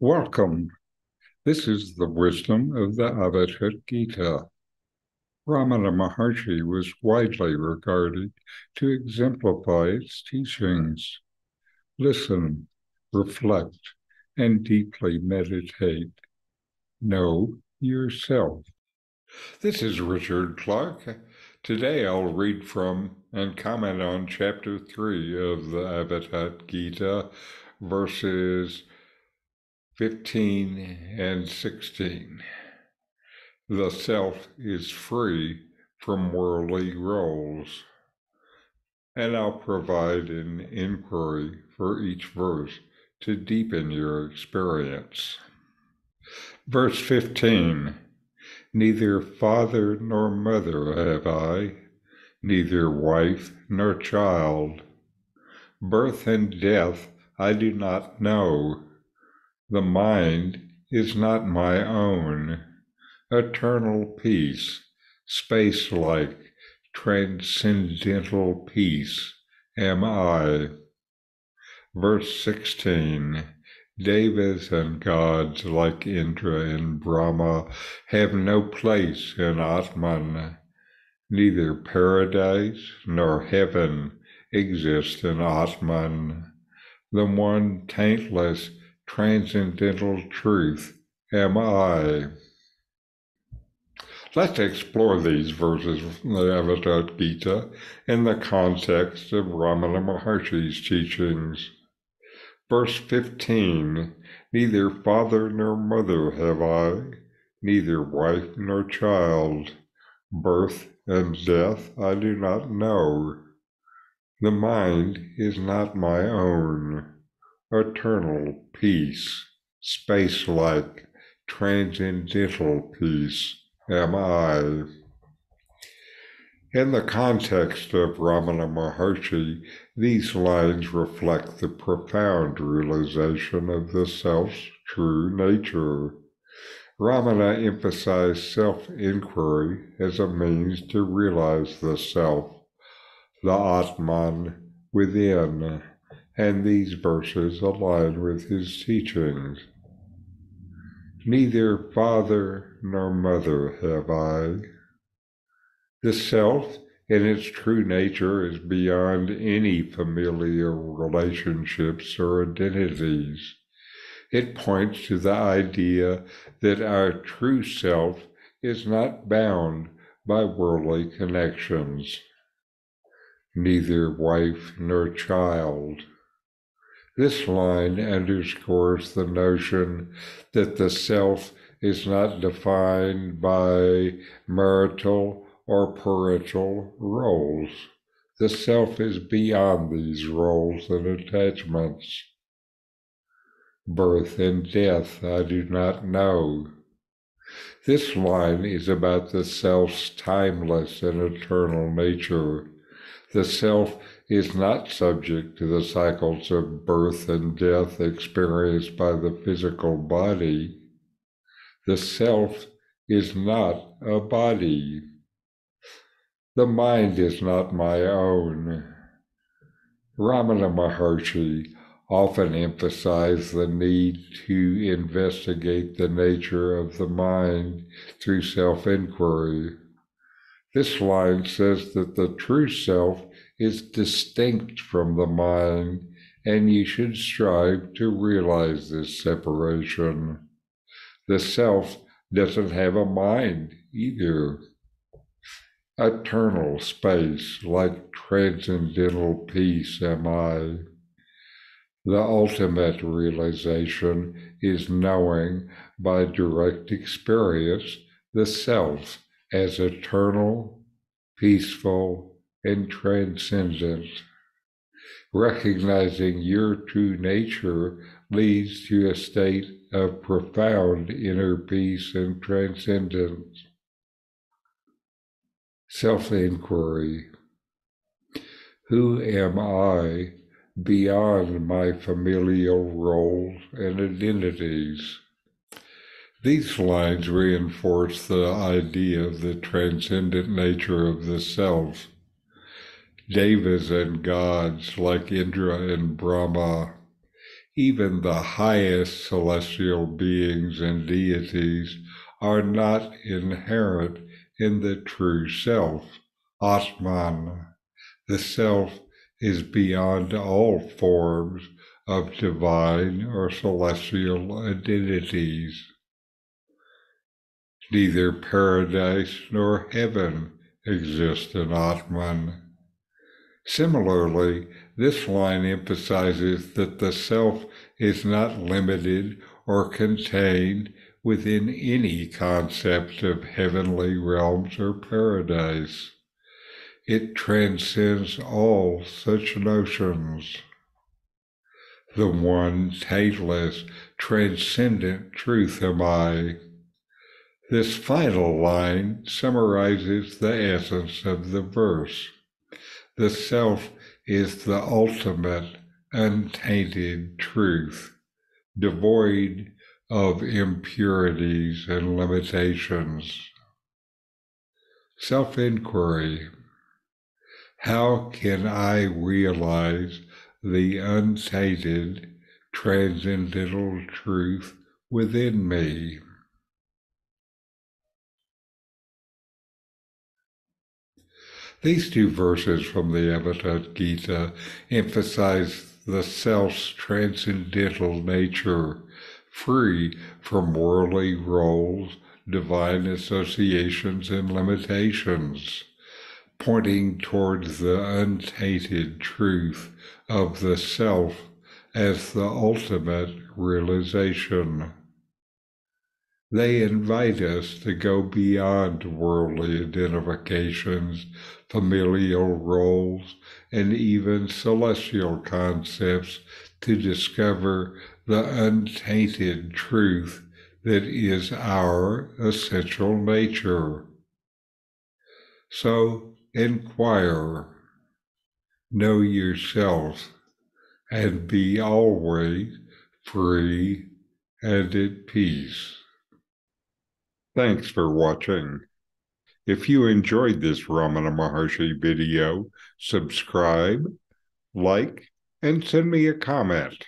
Welcome. This is the wisdom of the Avadhut Gita. Ramana Maharshi was widely regarded to exemplify its teachings. Listen, reflect, and deeply meditate. Know yourself. This is Richard Clarke. Today I'll read from and comment on Chapter 3 of the Avadhut Gita, verses 15 and 16. The self is free from worldly roles. And I'll provide an inquiry for each verse to deepen your experience. Verse 15, neither father nor mother have I, neither wife nor child. Birth and death I do not know. The mind is not my own. Eternal peace, space-like, transcendental peace am I. Verse 16, devas and gods like Indra and Brahma have no place in Atman. Neither paradise nor heaven exist in Atman. The one taintless, transcendental truth am I. Let's explore these verses from the Avadhut Gita in the context of Ramana Maharshi's teachings. Verse 15, neither father nor mother have I, neither wife nor child. Birth and death I do not know. The mind is not my own. Eternal peace, space-like, transcendental peace am I. In the context of Ramana Maharshi, these lines reflect the profound realization of the self's true nature. Ramana emphasized self-inquiry as a means to realize the self, the Atman within, and these verses align with his teachings. Neither father nor mother have I. The self in its true nature is beyond any familiar relationships or identities. It points to the idea that our true self is not bound by worldly connections. Neither wife nor child. This line underscores the notion that the self is not defined by marital or parental roles. The self is beyond these roles and attachments. Birth and death I do not know. This line is about the self's timeless and eternal nature. The self is not subject to the cycles of birth and death experienced by the physical body. The self is not a body. The mind is not my own. Ramana Maharshi often emphasized the need to investigate the nature of the mind through self-inquiry. This line says that the true self is distinct from the mind, and you should strive to realize this separation. The self doesn't have a mind either. Eternal space, like transcendental peace am I. The ultimate realization is knowing by direct experience the self as eternal, peaceful, and transcendent. Recognizing your true nature leads to a state of profound inner peace and transcendence. Self-inquiry. Who am I beyond my familial roles and identities? These lines reinforce the idea of the transcendent nature of the self. Devas and gods like Indra and Brahma Even the highest celestial beings and deities are not inherent in the true self, Atman. The self is beyond all forms of divine or celestial identities. Neither paradise nor heaven exist in Atman. Similarly, this line emphasizes that the self is not limited or contained within any concept of heavenly realms or paradise. It transcends all such notions. The one, taintless, transcendent truth am I. This final line summarizes the essence of the verse. The self is the ultimate, untainted truth, devoid of impurities and limitations. Self-inquiry. How can I realize the untainted, transcendental truth within me? These two verses from the Avadhut Gita emphasize the self's transcendental nature, free from worldly roles, divine associations, and limitations, pointing towards the untainted truth of the self as the ultimate realization. They invite us to go beyond worldly identifications, familial roles, and even celestial concepts to discover the untainted truth that is our essential nature. So inquire, know yourself, and be always free and at peace. Thanks for watching. If you enjoyed this Ramana Maharshi video, subscribe, like, and send me a comment.